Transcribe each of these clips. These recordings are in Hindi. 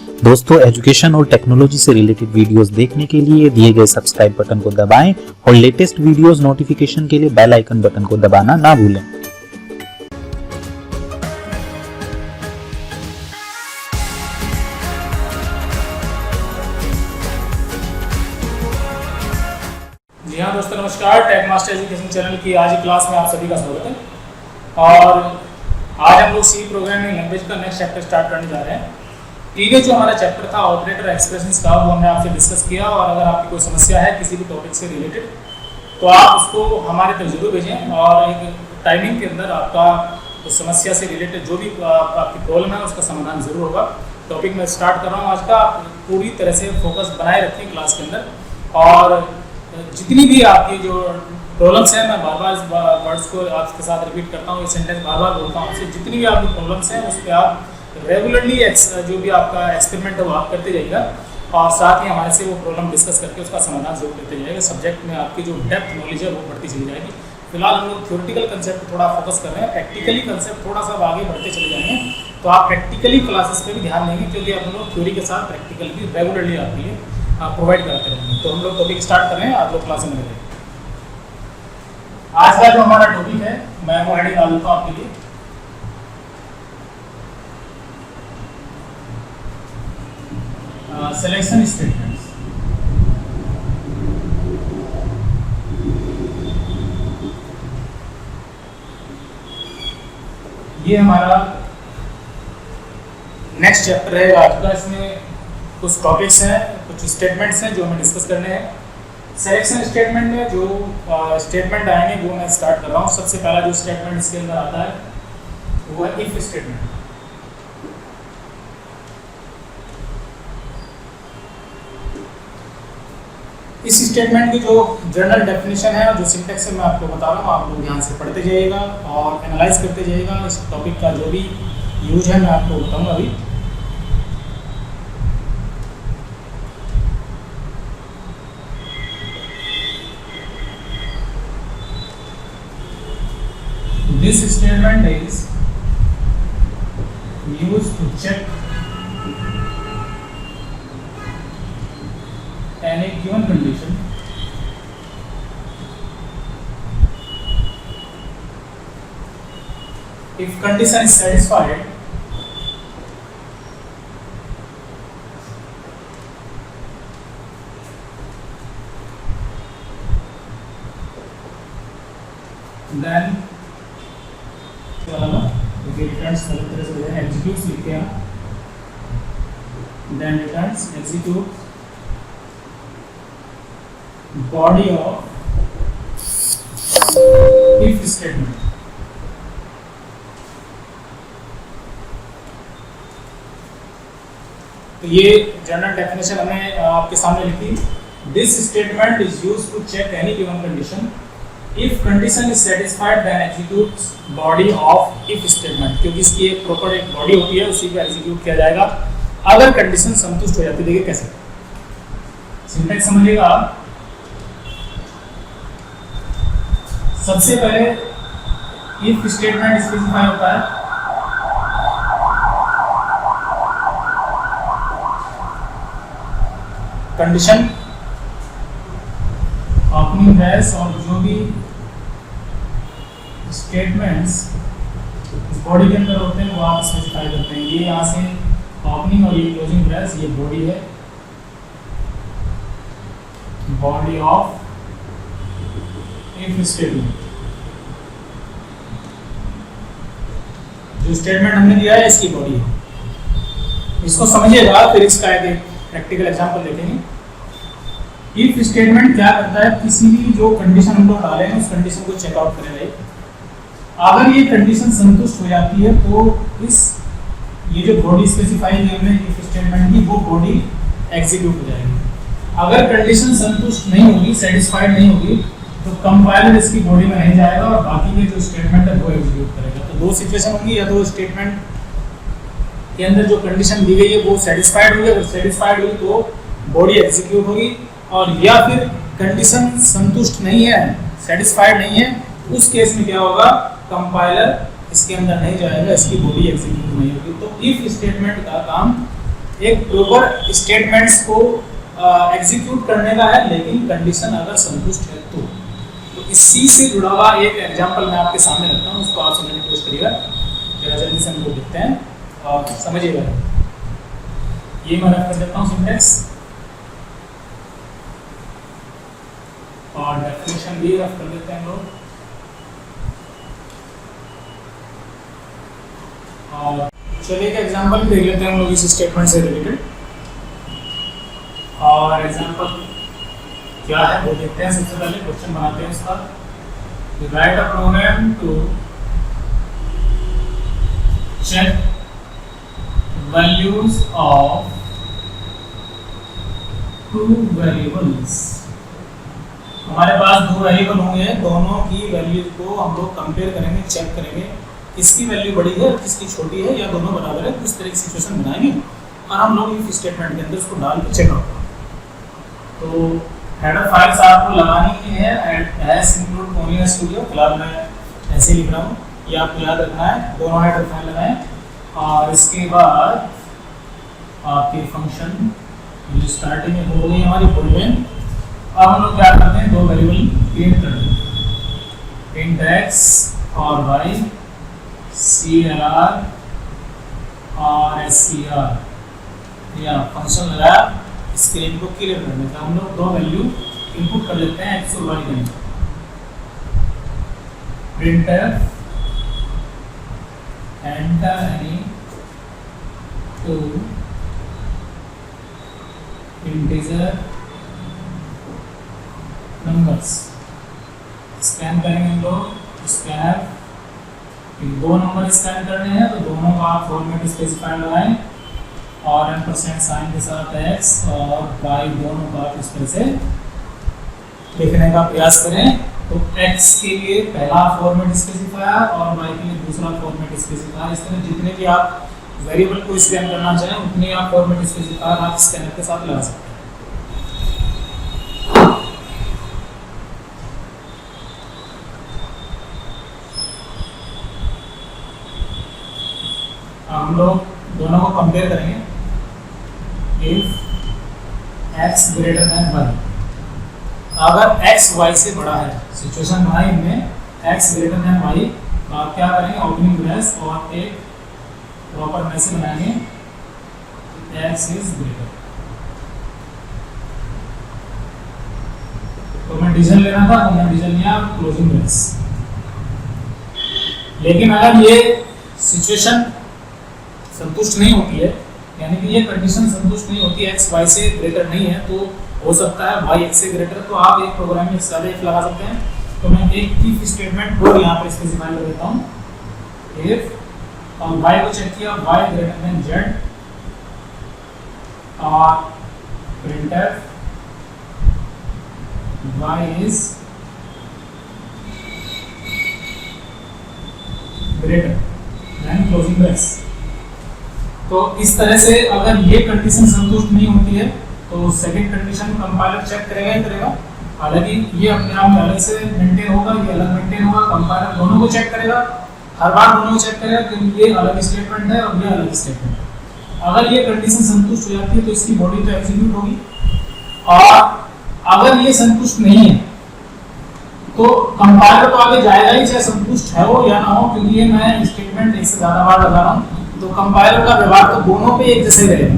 दोस्तों, एजुकेशन और टेक्नोलॉजी से रिलेटेड वीडियोस देखने के लिए दिए गए सब्सक्राइब बटन को दबाएं और लेटेस्ट वीडियोस नोटिफिकेशन के लिए बेल आइकन बटन को दबाना ना भूलें। जी हाँ दोस्तों, नमस्कार। टेक मास्टर एजुकेशन चैनल की आज की क्लास में आप सभी का स्वागत है। और आज हम लोग सी प्रोग्रामिंग लैंग्वेज का नेक्स्ट चैप्टर स्टार्ट करने जा रहे हैं। प्रीवियस जो हमारा चैप्टर था ऑपरेटर एक्सप्रेशंस का, वो हमने आपसे डिस्कस किया। और अगर आपकी कोई समस्या है किसी भी टॉपिक से रिलेटेड तो आप उसको हमारे तक जरूर भेजें और एक टाइमिंग के अंदर आपका उस समस्या से रिलेटेड जो भी आपकी प्रॉब्लम है उसका समाधान जरूर होगा। टॉपिक मैं स्टार्ट कर रहा हूँ आज का। आप पूरी तरह से फोकस बनाए रखें क्लास के अंदर। और जितनी भी आपकी जो प्रॉब्लम्स हैं, मैं बार बार वर्ड्स को आपके साथ रिपीट करता हूँ, ये सेंटेंस बार बार बोलता हूँ आपसे। जितनी भी आपकी प्रॉब्लम्स हैं उस पर आप रेगुलरली जो भी आपका एक्सपेरिमेंट है वो आप करते जाइएगा और साथ ही हमारे से वो प्रॉब्लम डिस्कस करके उसका समाधान जरूर करते जाइएगा। सब्जेक्ट में आपकी जो डेप्थ नॉलेज है वो बढ़ती चली जाएगी। फिलहाल हम लोग थ्योरेटिकल कंसेप्ट थोड़ा फोकस कर रहे हैं, प्रैक्टिकली कंसेप्ट थोड़ा सा आगे बढ़ते चले जाएंगे। तो आप प्रैक्टिकली क्लासेस पे भी ध्यान देंगे, क्योंकि हम लोग थ्योरी के साथ प्रैक्टिकल भी रेगुलरली आपके लिए प्रोवाइड कराते रहेंगे। तो हम लोग टॉपिक स्टार्ट कर रहे हैं, आप लोग क्लास में रहेंगे। आज का जो हमारा टॉपिक है मैं वो हेडिंग डाल देता हूँ आपके लिए। Selection statements. ये हमारा नेक्स्ट चैप्टर है आज का। इसमें कुछ टॉपिक्स हैं, कुछ स्टेटमेंट्स हैं जो हमें डिस्कस करने हैं। सिलेक्शन स्टेटमेंट में जो स्टेटमेंट आएंगे वो मैं स्टार्ट कर रहा हूँ। सबसे पहला जो स्टेटमेंट इसके अंदर आता है वो है इफ स्टेटमेंट। इस स्टेटमेंट की जो जनरल डेफिनेशन है और जो सिंटैक्स है मैं आपको बता रहा हूँ, आप लोग ध्यान से पढ़ते जाइएगा और एनालाइज करते जाइएगा। इस टॉपिक का जो भी यूज है मैं आपको बताऊँगा अभी। This statement is used to check any given condition if condition is satisfied then returns अलग तरह से हो जाए, एग्जीक्यूट्स लिखते हैं, then returns execute body of if statement. तो ये जनरल डेफिनेशन हमने आपके सामने लिखी। This statement is used to check any given condition if condition is satisfied then executes body of if statement, क्योंकि इसकी एक प्रॉपर एक बॉडी होती है, उसी को एग्जीक्यूट किया जाएगा अगर कंडीशन संतुष्ट हो जाती है। देखिए कैसे सिंटैक्स समझिएगा आप। सबसे पहले if स्टेटमेंट स्पेसिफाई होता है कंडीशन अपनी हैश और जो भी स्टेटमेंट्स इस बॉडी के अंदर होते हैं वो आप स्पेसिफाई करते हैं। ये यहाँ से ओपनिंग और ये क्लोजिंग ब्रेस, ये बॉडी है, बॉडी ऑफ इफ स्टेटमेंट। जो स्टेटमेंट हमने दिया है इसकी बॉडी है। इसको समझिएगा, फिर इसका एक प्रैक्टिकल एग्जांपल देखेंगे। इफ स्टेटमेंट क्या करता है, किसी भी जो कंडीशन हम लोग डाले हैं उस कंडीशन को चेकआउट करेगा। अगर ये कंडीशन संतुष्ट हो जाती है तो इस ये जो बॉडी स्पेसिफाई की हमने इफ स्टेटमेंट की वो बॉडी एग्जीक्यूट हो जाएगी। अगर कंडीशन संतुष्ट नहीं होगी, सेटिस्फाइड नहीं होगी, तो कंपाइलर इसकी बॉडी में नहीं जाएगा और बाकी के जो स्टेटमेंट है वो एग्जीक्यूट करेगा। तो दो सिचुएशन होंगी, या तो स्टेटमेंट के अंदर जो कंडीशन दी गई है वो सेटिस्फाइड होगी, अगर सेटिस्फाइड हुई तो बॉडी एग्जीक्यूट होगी, और या फिर कंडीशन संतुष्ट नहीं है, सेटिस्फाइड नहीं है, उस केस में क्या होगा, कंपाइलर इसके अंदर नहीं जाएगा, इसकी बॉडी एग्जीक्यूट नहीं होगी। तो इफ स्टेटमेंट का काम एक प्रॉपर स्टेटमेंट्स को एग्जीक्यूट करने का है, लेकिन कंडीशन अगर संतुष्ट है तो इसी से जुड़ा हुआ एक एग्जांपल मैं आपके सामने रखता हूँ, उसको आप समझने की कोशिश करिएगा। जरा जल्दी से हम लोग देखते हैं और समझिएगा। ये मैं रख कर देता हूँ सिंटेक्स और डेफिनेशन भी रख कर देते हैं हम लोग। और चलिए एक एग्जांपल देख लेते हैं हम लोग इस स्टेटमेंट से रिलेटेड। और एग्जांपल क्या है वो देखते हैं। सबसे पहले क्वेश्चन बनाते हैं इसका। Write a program to check values of two variables. हमारे पास दो वेरिएबल होंगे, दोनों की वैल्यू को हम लोग कंपेयर करेंगे, चेक करेंगे किसकी वैल्यू बड़ी है और किसकी छोटी है या दोनों बराबर है। इस तरह की सिचुएशन बनाएंगे और हम लोग इफ स्टेटमेंट के अंदर उसको डाल के चेक आउट। तो हेडर फाइल्स आपको लगानी ही है एज इंक्लूड ओनली स्टूडियो। फिलहाल मैं ऐसे लिख रहा हूँ, ये आपको याद रखना है। दोनों हेडर फाइल लगाएं और इसके बाद आपके फंक्शन जो स्टार्टिंग में हो गई हमारी फुल नेम। अब हम लोग क्या करते हैं, दो वेरिएबल क्रिएट कर देते हैं, प्रिंट एक्स और वाई, CLR और SCR। या फंक्शन लगाया, स्क्रीन को क्लियर करने का हम लोग दो वैल्यू इनपुट कर लेते हैं एक्स और वाई के अंदर। Printf enter any two integer numbers. Scan करेंगे हम लोग, स्कैन दो नंबर स्कैन करने हैं तो दोनों का फॉर्मेट स्पेसिफायर लगाएं और एम्परसेंड साइन के साथ एक्स और वाई दोनों का इस तरह से लिखने का प्रयास करें। तो एक्स के लिए पहला फॉर्मेट स्पेसिफायर और वाई के लिए दूसरा फॉर्मेट स्पेसिफायर। इस तरह जितने भी आप वेरिएबल को स्कैन करना चाहें उतने आप फॉर्मेट स्पेसिफायर आप स्कैनर के साथ लगा सकते हैं। हम लोग दोनों को कंपेयर करेंगे। If x greater than y, अगर x y से बड़ा है, सिचुएशन बनाई इनमें x ग्रेटर देन y, तो आप क्या करेंगे, ओपनिंग ब्रेस और एक प्रॉपर मैसेज बनाएंगे x इज ग्रेटर। तो मैं डिवीजन लेना था तो मैं डिवीजन लिया, क्लोजिंग ब्रेस। लेकिन अगर ये सिचुएशन संतुष्ट नहीं होती है, यानी कि ये कंडीशन संतुष्ट नहीं होती, x y से ग्रेटर नहीं है, तो हो सकता है y x से ग्रेटर, तो आप एक प्रोग्राम में सारे इफ लगा सकते हैं। तो मैं एक इफ स्टेटमेंट को यहाँ पर स्पेसिफाई कर देता हूँ। इफ और y को चेक किया, y ग्रेटर देन z और printf y is greater than closing brace. तो इस तरह से अगर ये कंडीशन संतुष्ट नहीं होती है तो सेकंड कंडीशन कंपाइलर चेक करेगा ही करेगा। हालांकि ये अपने आप में अलग से मेंटेन होगा, ये अलग मेंटेन होगा, कंपाइलर दोनों को चेक करेगा, हर बार दोनों को चेक करेगा क्योंकि ये अलग स्टेटमेंट है और ये अलग स्टेटमेंट है। अगर ये कंडीशन संतुष्ट हो जाती है तो इसकी बॉडी तो एग्जीक्यूट होगी, और अगर ये संतुष्ट नहीं है तो कंपाइलर तो आगे जाएगा ही, चाहे संतुष्ट है हो या ना हो, क्योंकि ये मैं स्टेटमेंट एक से ज्यादा बार लगा रहा हूँ तो कंपाइलर का व्यवहार तो दोनों पे एक जैसे रहेगा।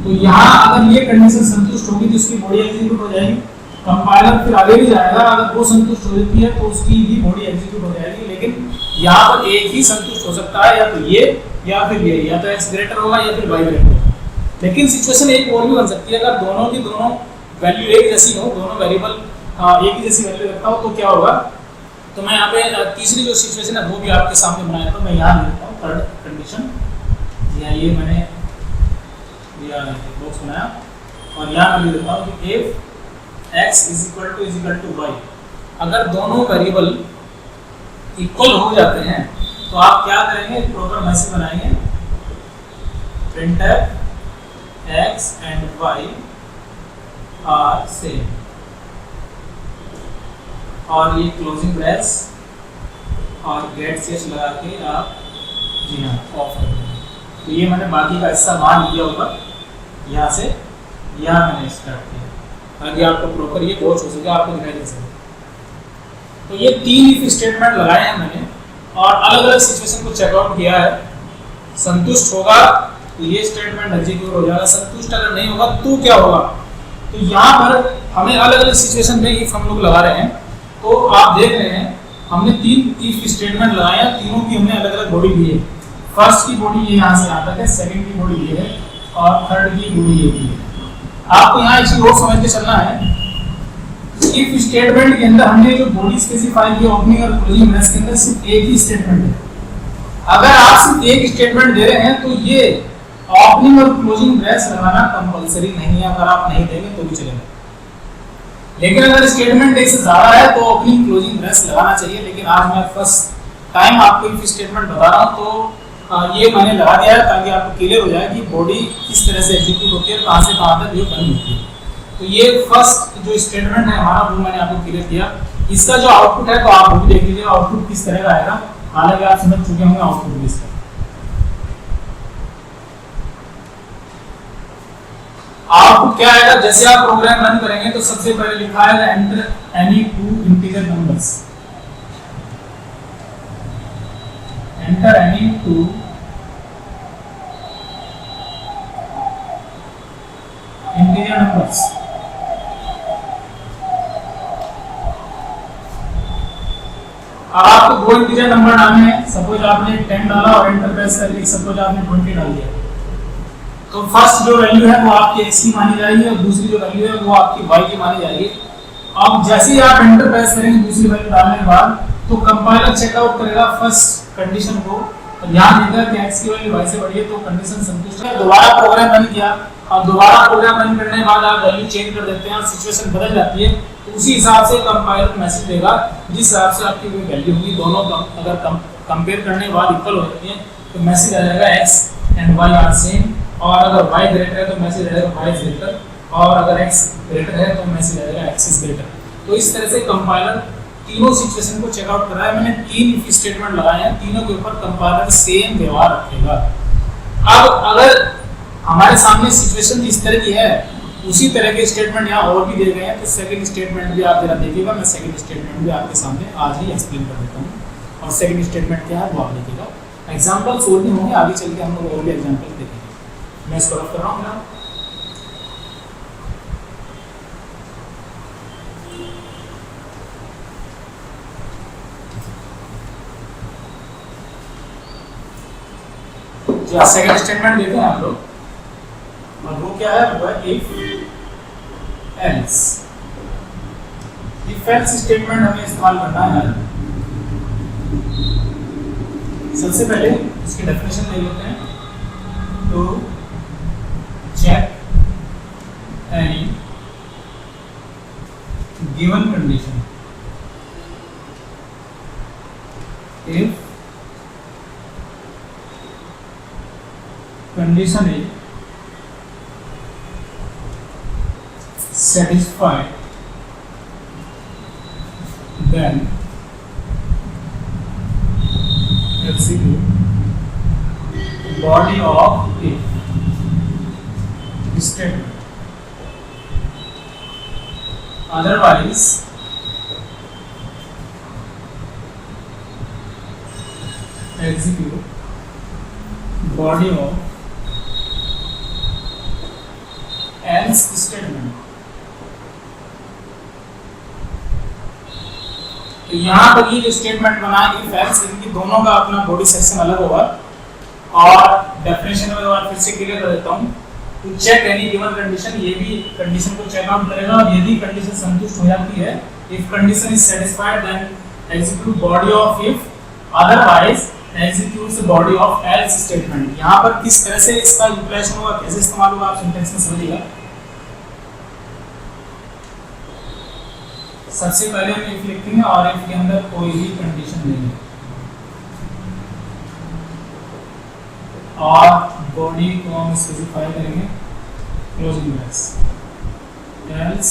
तो यहाँ अगर ये कंडीशन संतुष्ट होगी तो इसकी बॉडी एग्जीक्यूट हो जाएगी, कंपाइलर फिर आगे भी जाएगा, अगर वो संतुष्ट हो जाती है तो उसकी भी बॉडी एग्जीक्यूट हो जाएगी। लेकिन यहाँ पर एक ही संतुष्ट हो सकता है, या तो ये या फिर ये, या तो x ग्रेटर होगा या फिर y ग्रेटर होगा। लेकिन सिचुएशन एक और भी बन सकती है, अगर दोनों की दोनों वैल्यू एक जैसी हो, दोनों वेरिएबल एक ही जैसी वैल्यू रखता हो तो क्या होगा। तो मैं यहाँ पे तीसरी जो सिचुएशन है वो भी आपके सामने बनाया था, मैं यहाँ लिखता हूँ थर्ड कंडीशन। या ये मैंने बॉक्स बनाया और यहाँ मैं लिख देता हूँ कि if x is equal to y, अगर दोनों वेरिएबल इक्वल हो जाते हैं तो आप क्या करेंगे, प्रॉपर मैसेज बनाएंगे printf x and y are same, और ये क्लोजिंग ब्रेस और गेट ch लगा के आप जी हाँ ऑफ कर देंगे। तो ये मैंने बाकी का हिस्सा मान लिया होगा। यहाँ से यहाँ मैंने स्टार्ट किया ताकि आपको प्रॉपर ये वॉच हो सके, आपको दिखाई दे सके। तो ये 3 इफ स्टेटमेंट लगाए हैं मैंने और अलग अलग सिचुएशन को चेकआउट किया है। संतुष्ट होगा तो ये स्टेटमेंट एग्जीक्यूट हो जाएगा, संतुष्ट अगर नहीं होगा तो क्या होगा। तो यहाँ पर हमें अलग अलग सिचुएशन में इफ हम लोग लगा रहे हैं। तो आप देख रहे हैं हमने 3 इफ स्टेटमेंट लगाए हैं, तीनों की हमने अलग अलग बॉडी दी है। फर्स्ट की बॉडी ये यहाँ से आता है, सेकंड की बॉडी ये है और थर्ड की बॉडी ये है। आपको यहाँ एक चीज और समझ के चलना है, इफ स्टेटमेंट के अंदर हमने जो बॉडी स्पेसिफाई की ओपनिंग और क्लोजिंग ब्रेस के अंदर सिर्फ एक ही स्टेटमेंट है। अगर आप सिर्फ एक स्टेटमेंट दे रहे हैं तो ये ओपनिंग और क्लोजिंग ब्रेस लगाना कंपलसरी नहीं है, अगर आप नहीं देंगे तो भी चलेगा। लेकिन अगर स्टेटमेंट एक से ज्यादा है तो ओपनिंग क्लोजिंग ब्रेस लगाना चाहिए। लेकिन आज मैं फर्स्ट टाइम आपको इफ स्टेटमेंट बता रहा हूँ तो ये मैंने लगा दिया है ताकि आपको क्लियर हो जाए कि बॉडी किस तरह से एग्जीक्यूट होती है, कहाँ से कहाँ तक ये बनी होती है। तो ये फर्स्ट जो स्टेटमेंट है हमारा वो मैंने आपको क्लियर किया। इसका जो आउटपुट है तो आप वो भी देख लीजिए आउटपुट किस तरह का आएगा। हालांकि आप समझ चुके होंगे आउटपुट भी इसका। आउटपुट क्या आएगा, जैसे आप प्रोग्राम रन करेंगे तो सबसे पहले लिखा है enter any 2 integer numbers, enter any 2 integer numbers. अब आपको 2 इंटीजर नंबर डालने हैं। सपोज आपने 10 डाला और एंटर प्रेस कर ली, सपोज आपने 20 डाल दिया। तो फर्स्ट जो वैल्यू है वो आपकी x की मानी जाएगी और दूसरी जो वैल्यू है वो आपकी y की मानी जाएगी। अब जैसे ही आप एंटर प्रेस करेंगे दूसरी वैल्यू डालने के बाद तो कंपाइलर चेकआउट करेगा फर्स्ट कंडीशन को, ध्यान देगा कि x की वैल्यू y से बड़ी है तो कंडीशन संतुष्ट है। दोबारा प्रोग्राम रन किया और दोबारा प्रोग्राम रन करने के बाद आप वैल्यू चेंज कर देते हैं और सिचुएशन बदल जाती है तो उसी हिसाब से कंपाइलर मैसेज देगा जिस हिसाब से आपकी कोई वैल्यू होगी। दोनों अगर कंपेयर करने के बाद इक्वल हो जाती है तो मैसेज आ जाएगा x and y are same, और अगर y ग्रेटर है तो मैसेज आएगा y इज ग्रेटर, और अगर x ग्रेटर है तो मैसेज आएगा x इज ग्रेटर। तो इस तरह से कंपाइलर तीनों सिचुएशन को चेकआउट कर रहा है। मैंने 3 इफ स्टेटमेंट लगाए हैं, तीनों के ऊपर कंपाइलर सेम व्यवहार रखेगा। अब अगर हमारे सामने सिचुएशन इस तरह की है, उसी तरह के स्टेटमेंट यहाँ और भी दिए गए हैं, तो सेकंड स्टेटमेंट भी आप जरा देखिएगा। मैं सेकंड स्टेटमेंट भी आपके सामने आज ही एक्सप्लेन कर देता हूँ और सेकंड स्टेटमेंट क्या है वो आप देखिएगा। एग्जाम्पल सोल्विंग होंगे, आगे चल के हम लोग और भी एग्जाम्पल देखेंगे। मैं इसको रफ कर रहा हूँ ना। जी सेकंड स्टेटमेंट देते हैं आप लोग और वो क्या है, वो है if else. If else statement हमें इस्तेमाल करना है। सबसे पहले इसकी डेफिनेशन ले लेते हैं। तो check any given condition if condition is satisfied then execute body of if statement, otherwise execute body of else statement। तो यहाँ पर ये जो स्टेटमेंट बना है इफ एल्स, इनकी दोनों का अपना बॉडी सेक्शन अलग होगा और डेफिनेशन में दोबारा फिर से क्लियर कर देता हूँ। To check any given condition, ये भी कंडीशन को चेक आउट करेगा और यदि कंडीशन संतुष्ट हो जाती है, if condition is satisfied then execute body of if, otherwise executes body of else statement। यहाँ पर किस तरह से इसका यूटिलाइजेशन होगा, कैसे इस्तेमाल होगा, आप सिंटेक्स में समझिएगा। सबसे पहले हम if लिखेंगे और if के अंदर कोई भी कंडीशन नहीं है और बॉडी को हम स्पेसिफाई करेंगे क्लोजिंग ब्रेस, एल्स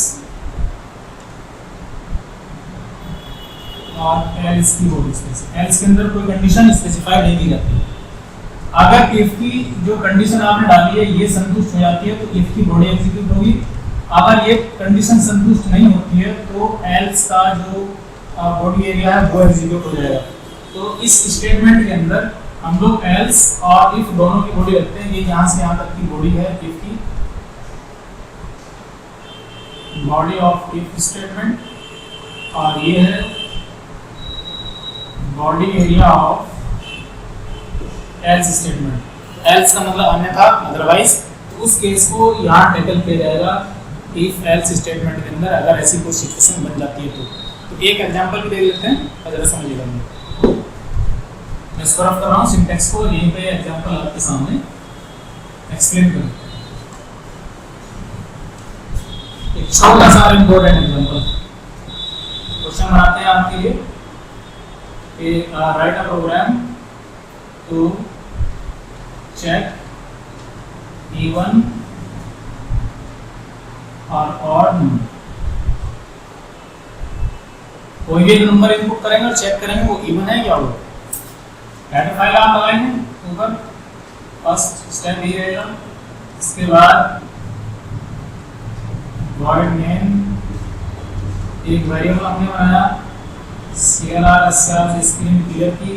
और एल्स की बॉडी स्पेस। एल्स के अंदर कोई कंडीशन स्पेसिफाई नहीं की जाती। अगर इफ की जो कंडीशन आपने डाली है ये संतुष्ट हो जाती है तो इफ की बॉडी एग्जीक्यूट होगी। अगर ये कंडीशन संतुष्ट नहीं होती है तो एल्स का जो बॉडी एरिया है वो एग्जीक्यूट हो जाएगा। तो इस स्टेटमेंट के अंदर हम लोग एल्स और इफ दोनों की बॉडी रखते हैं। ये यहाँ से यहाँ तक की बॉडी है इफ की, बॉडी ऑफ इफ स्टेटमेंट, और ये है body area of else statement. Else का मतलब अन्यथा, अदरवाइज। तो उस केस को यहाँ टैकल किया जाएगा इफ एल्स स्टेटमेंट के अंदर, अगर ऐसी कोई सिचुएशन बन जाती है तो एक एग्जांपल भी देख लेते हैं और जरा समझिएगा। मैं स्क्रॉल कर रहा हूँ सिंटेक्स को, यहीं पे एग्जांपल आपके सामने एक्सप्लेन करूँ। एक छोटा सा इम्पोर्टेंट एग्जांपल क्वेश्चन बनाते हैं आपके लिए। Write a program to check even और ऑड नंबर। कोई भी नंबर इनपुट करेंगे और चेक करेंगे वो इवन है क्या वो। डाटा फाइल आप लगाएंगे ऊपर, फर्स्ट स्टेप ये रहेगा। इसके बाद void main, एक वेरिएबल हमने बनाया CLR से स्क्रीन क्लियर की,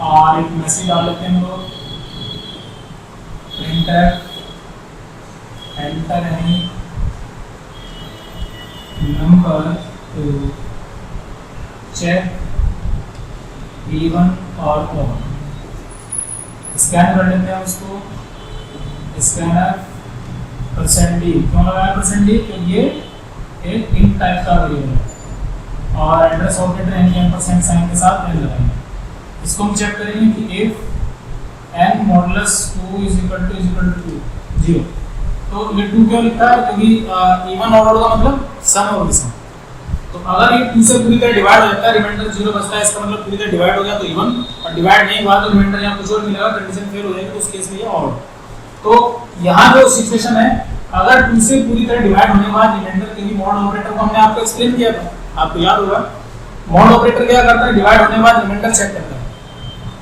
और एक मैसेज डाल लेते हैं हम लोग printf enter any number to check even or odd। Scan कर लेते हैं उसको, स्कैनर %d। क्यों लगाया %d? क्योंकि ये एक इंट टाइप का वेरिएबल है, और एड्रेस ऑपरेटर यानी एम्परसेंड साइन के साथ n लगाएंगे। इसको हम चेक करेंगे कि if n modulus 2 is equal to 0। तो ये 2 क्यों लिखा है? क्योंकि इवन और ऑड का मतलब सम और विषम। तो अगर ये 2 से पूरी तरह डिवाइड हो जाता है, रिमाइंडर 0 बचता है, इसका मतलब पूरी तरह डिवाइड हो गया तो इवन, और डिवाइड नहीं हुआ तो रिमाइंडर यहाँ कुछ और मिलेगा, कंडीशन फेल हो जाएगी, तो उस केस में ये ऑड। तो यहाँ जो सिचुएशन है, अगर 2 से पूरी तरह डिवाइड होने के बाद रिमाइंडर के लिए मॉड ऑपरेटर को हमने आपको एक्सप्लेन किया था, आपको याद होगा। मॉड ऑपरेटर क्या करता है? डिवाइड होने के बाद रिमाइंडर चेक करता है।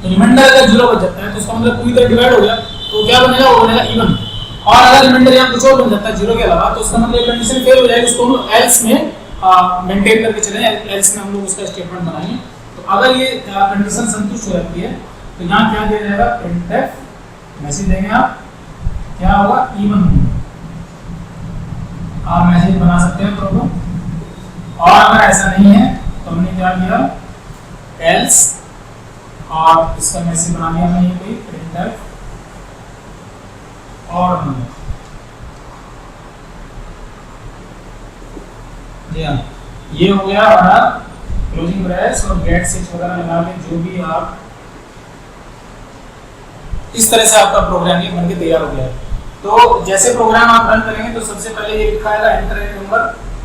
तो रिमाइंडर अगर 0 बच जाता है तो उसका मतलब पूरी तरह डिवाइड हो गया, तो क्या बनेगा? वो बनेगा इवन। और अगर रिमाइंडर यहाँ कुछ और बन जाता है 0 के अलावा, तो उसका मतलब कंडीशन फेल हो जाएगी। उसको हम लोग एल्स में मेंटेन करके चले, एल्स में हम लोग उसका स्टेटमेंट बनाएंगे। तो अगर ये कंडीशन संतुष्ट हो जाती है तो यहाँ क्या दिया जाएगा? printf मैसेज देंगे आप, क्या होगा? इवन। आप मैसेज बना सकते हैं प्रॉब्लम। और अगर ऐसा नहीं है तो हमने क्या किया? एल्स, और इसका मैसेज बना दिया हमने ये printf और नंबर। जी हाँ, ये हो गया हमारा क्लोजिंग ब्रेस और गेट स्विच वगैरह लगा के जो भी आप इस तरह से आपका प्रोग्राम ये बनके तैयार हो गया है। तो जैसे प्रोग्राम आप रन करेंगे तो सबसे पहले ये लिखा है enter a number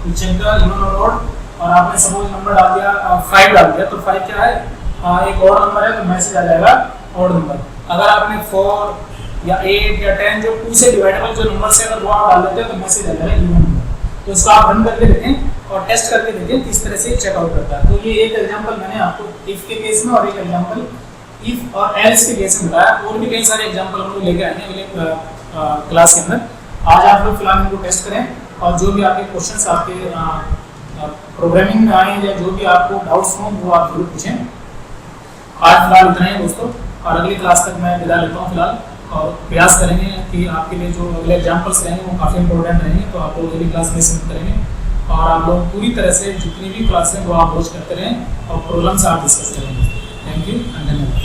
to check the even और ऑड, और आपने सपोज नंबर डाल दिया 5 डाल दिया, तो 5 क्या है? एक ऑड नंबर है, तो मैसेज आ जाएगा ऑड नंबर। अगर आपने 4 या 8 या 10 जो 2 से डिवाइडेबल जो नंबर से अगर वो आप डाल देते हैं तो मैसेज आ जाएगा इवन नंबर। तो इसको आप रन करके देखें और टेस्ट करके देखें किस तरह से चेकआउट करता है। तो ये एक एग्जांपल मैंने आपको इफ के केस में और एक एग्जांपल इफ और एल्स के केस में बताया। और भी कई सारे एग्जांपल हम लोग लेके आएंगे अगले क्लास के अंदर। आज आप लोग फिलहाल इनको टेस्ट करें, और जो भी आपके क्वेश्चंस आपके प्रोग्रामिंग में आए या जो भी आपको डाउट्स हों वो आप जरूर पूछें। आज फिलहाल इतना ही दोस्तों, और अगली क्लास तक मैं विदा लेता हूँ फिलहाल, और प्रयास करेंगे कि आपके लिए जो अगले एग्जाम्पल्स रहेंगे वो काफ़ी इंपॉर्टेंट रहेंगे। तो आप लोग अगली क्लास में सबमिट करेंगे, और आप लोग पूरी तरह से जितनी भी क्लास हैं वो आप वॉच करते रहें और प्रॉब्लम्स आप डिस्कस करेंगे। थैंक यू एंड धन्यवाद।